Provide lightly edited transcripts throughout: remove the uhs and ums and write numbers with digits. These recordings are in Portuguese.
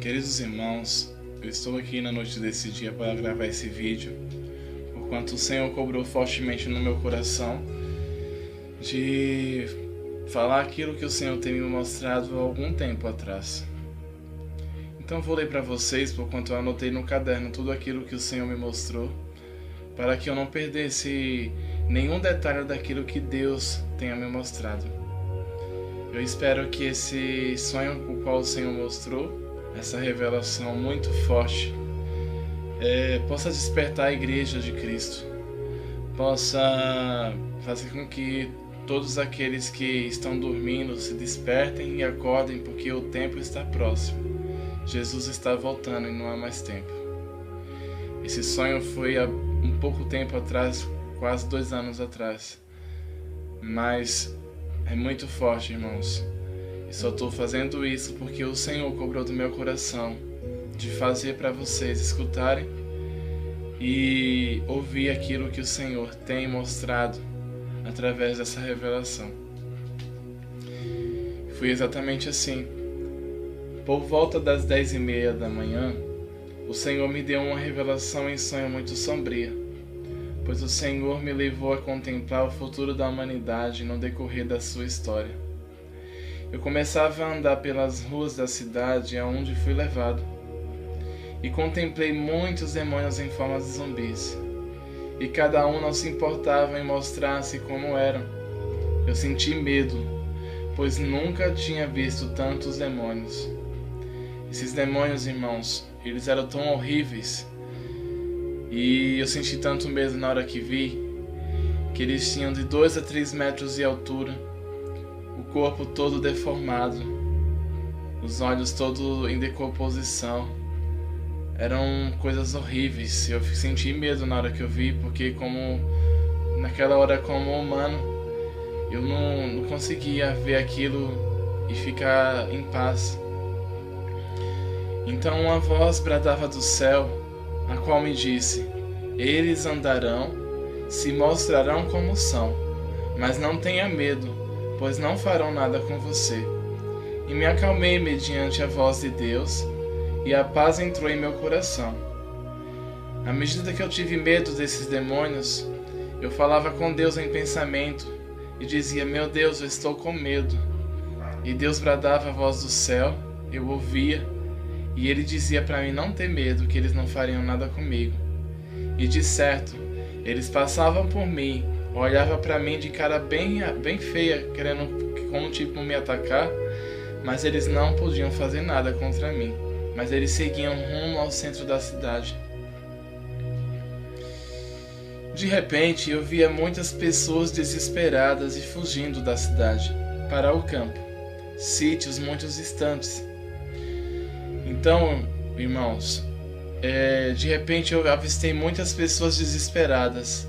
Queridos irmãos, eu estou aqui na noite desse dia para gravar esse vídeo, porquanto o Senhor cobrou fortemente no meu coração de falar aquilo que o Senhor tem me mostrado há algum tempo atrás. Então vou ler para vocês, porquanto eu anotei no caderno tudo aquilo que o Senhor me mostrou, para que eu não perdesse nenhum detalhe daquilo que Deus tenha me mostrado. Eu espero que esse sonho o qual o Senhor mostrou, essa revelação muito forte, possa despertar a igreja de Cristo, possa fazer com que todos aqueles que estão dormindo se despertem e acordem, porque o tempo está próximo. Jesus está voltando e não há mais tempo. Esse sonho foi há um pouco tempo atrás, quase 2 anos atrás, mas é muito forte, irmãos. E só estou fazendo isso porque o Senhor cobrou do meu coração de fazer para vocês escutarem e ouvir aquilo que o Senhor tem mostrado através dessa revelação. Foi exatamente assim. Por volta das 10h30 da manhã, o Senhor me deu uma revelação em sonho muito sombria, pois o Senhor me levou a contemplar o futuro da humanidade no decorrer da sua história. Eu começava a andar pelas ruas da cidade aonde fui levado, e contemplei muitos demônios em forma de zumbis, e cada um não se importava em mostrar-se como eram. Eu senti medo, pois nunca tinha visto tantos demônios. Esses demônios, irmãos, eles eram tão horríveis, e eu senti tanto medo na hora que vi, que eles tinham de 2 a 3 metros de altura, o corpo todo deformado, os olhos todos em decomposição. Eram coisas horríveis. Eu senti medo na hora que eu vi, porque naquela hora, como humano, eu não conseguia ver aquilo e ficar em paz. Então uma voz bradava do céu, a qual me disse: eles andarão, se mostrarão como são, mas não tenha medo, pois não farão nada com você. E me acalmei mediante a voz de Deus, e a paz entrou em meu coração. À medida que eu tive medo desses demônios, eu falava com Deus em pensamento, e dizia: meu Deus, eu estou com medo. E Deus bradava a voz do céu, eu ouvia, e Ele dizia para mim não ter medo, que eles não fariam nada comigo. E de certo, eles passavam por mim, olhava para mim de cara bem feia, querendo como tipo me atacar, mas eles não podiam fazer nada contra mim. Mas eles seguiam rumo ao centro da cidade. De repente, eu via muitas pessoas desesperadas e fugindo da cidade para o campo, sítios muito distantes. Então, irmãos, de repente eu avistei muitas pessoas desesperadas.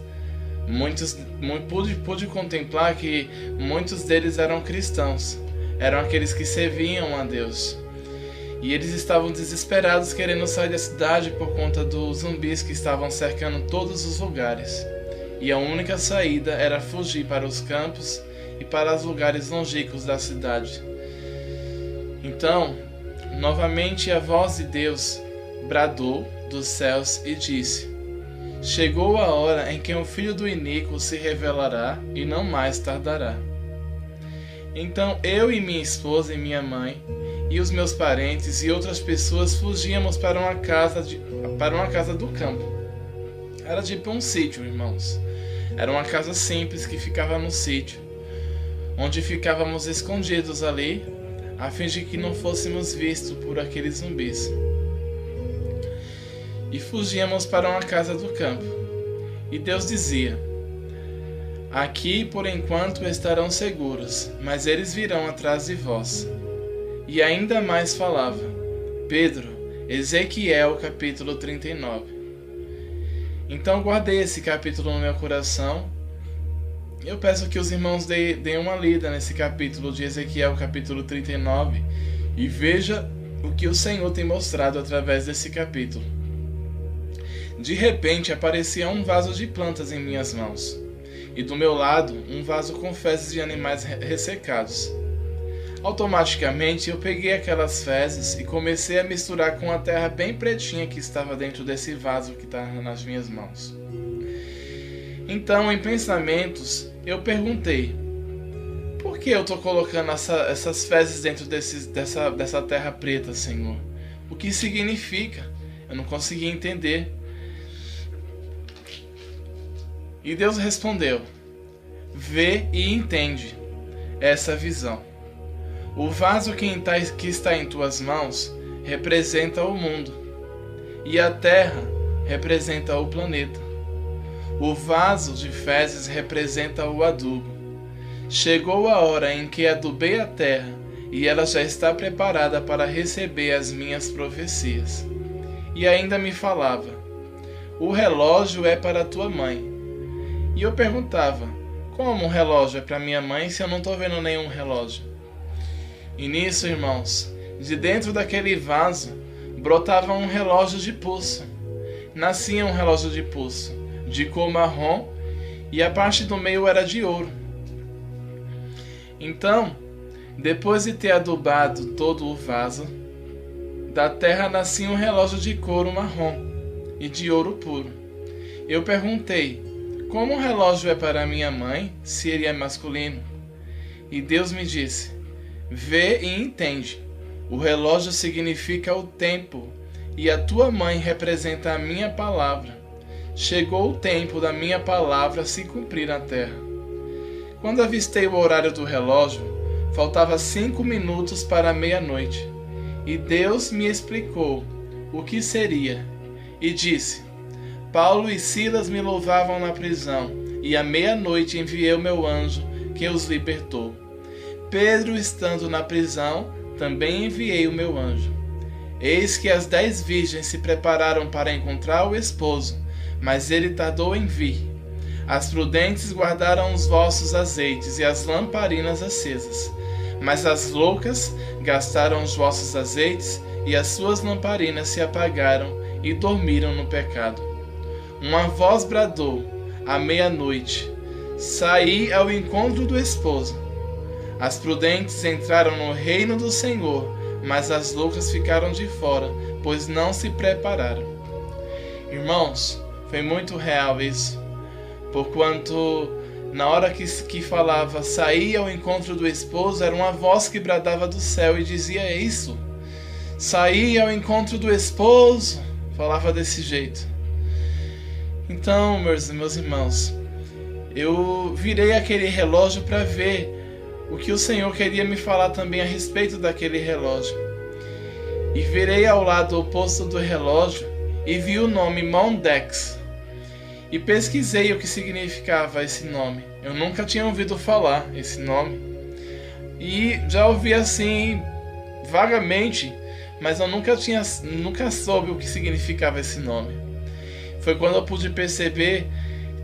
Pude contemplar que muitos deles eram cristãos, eram aqueles que serviam a Deus, e eles estavam desesperados querendo sair da cidade por conta dos zumbis que estavam cercando todos os lugares, e a única saída era fugir para os campos e para os lugares longínquos da cidade. Então, novamente a voz de Deus bradou dos céus e disse: chegou a hora em que o filho do iníquo se revelará e não mais tardará. Então eu e minha esposa e minha mãe e os meus parentes e outras pessoas fugíamos para uma casa do campo. Era tipo um sítio, irmãos. Era uma casa simples que ficava no sítio, onde ficávamos escondidos ali, a fim de que não fôssemos vistos por aqueles zumbis. E fugíamos para uma casa do campo. E Deus dizia: aqui por enquanto estarão seguros, mas eles virão atrás de vós. E ainda mais falava: Pedro, Ezequiel capítulo 39. Então guardei esse capítulo no meu coração. Eu peço que os irmãos deem uma lida nesse capítulo de Ezequiel capítulo 39 e veja o que o Senhor tem mostrado através desse capítulo. De repente aparecia um vaso de plantas em minhas mãos, e do meu lado um vaso com fezes de animais ressecados. Automaticamente eu peguei aquelas fezes e comecei a misturar com a terra bem pretinha que estava dentro desse vaso que está nas minhas mãos. Então, em pensamentos, eu perguntei: por que eu estou colocando essas fezes dentro dessa terra preta, Senhor? O que significa? Eu não conseguia entender. E Deus respondeu: vê e entende essa visão. O vaso que está em tuas mãos representa o mundo, e a terra representa o planeta. O vaso de fezes representa o adubo. Chegou a hora em que adubei a terra, e ela já está preparada para receber as minhas profecias. E ainda me falava: o relógio é para tua mãe. E eu perguntava: como um relógio é para minha mãe se eu não estou vendo nenhum relógio? E nisso, irmãos, de dentro daquele vaso brotava um relógio de pulso. Nascia um relógio de pulso, de cor marrom, e a parte do meio era de ouro. Então, depois de ter adubado todo o vaso, da terra nascia um relógio de couro marrom e de ouro puro. Eu perguntei: como um relógio é para minha mãe, se ele é masculino? E Deus me disse: vê e entende. O relógio significa o tempo, e a tua mãe representa a minha palavra. Chegou o tempo da minha palavra se cumprir na terra. Quando avistei o horário do relógio, faltava 5 minutos para a meia-noite. E Deus me explicou o que seria, e disse: Paulo e Silas me louvavam na prisão, e à meia-noite enviei o meu anjo, que os libertou. Pedro, estando na prisão, também enviei o meu anjo. Eis que as 10 virgens se prepararam para encontrar o esposo, mas ele tardou em vir. As prudentes guardaram os vossos azeites e as lamparinas acesas, mas as loucas gastaram os vossos azeites e as suas lamparinas se apagaram e dormiram no pecado. Uma voz bradou, à meia-noite: saí ao encontro do esposo. As prudentes entraram no reino do Senhor, mas as loucas ficaram de fora, pois não se prepararam. Irmãos, foi muito real isso, porquanto na hora que falava saí ao encontro do esposo, era uma voz que bradava do céu e dizia isso. Saí ao encontro do esposo, falava desse jeito. Então, meus irmãos, eu virei aquele relógio para ver o que o Senhor queria me falar também a respeito daquele relógio. E virei ao lado oposto do relógio e vi o nome Mondex. E pesquisei o que significava esse nome. Eu nunca tinha ouvido falar esse nome. E já ouvi assim, vagamente, mas eu nunca soube o que significava esse nome. Foi quando eu pude perceber,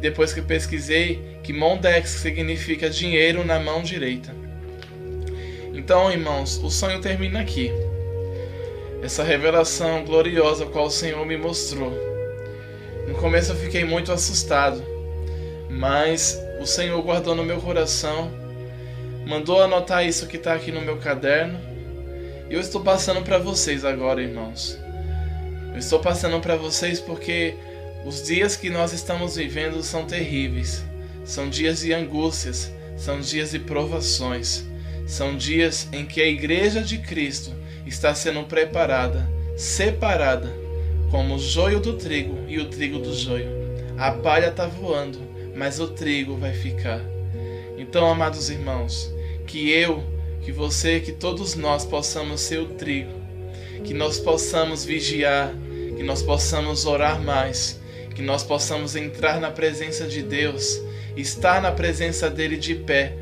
depois que eu pesquisei, que Mondex significa dinheiro na mão direita. Então, irmãos, o sonho termina aqui. Essa revelação gloriosa qual o Senhor me mostrou. No começo eu fiquei muito assustado, mas o Senhor guardou no meu coração, mandou anotar isso que está aqui no meu caderno, e eu estou passando para vocês agora, irmãos. Eu estou passando para vocês porque os dias que nós estamos vivendo são terríveis. São dias de angústias, são dias de provações, são dias em que a Igreja de Cristo está sendo preparada, separada, como o joio do trigo e o trigo do joio. A palha está voando, mas o trigo vai ficar. Então, amados irmãos, que eu, que você, que todos nós possamos ser o trigo, que nós possamos vigiar, que nós possamos orar mais, que nós possamos entrar na presença de Deus, estar na presença dele de pé,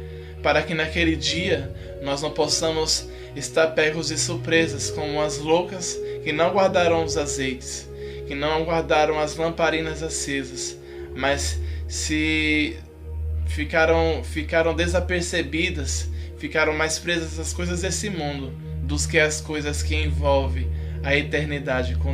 para que naquele dia nós não possamos estar pegos de surpresas como as loucas que não guardaram os azeites, que não guardaram as lamparinas acesas, mas se ficaram desapercebidas, ficaram mais presas às coisas desse mundo do que às coisas que envolvem a eternidade com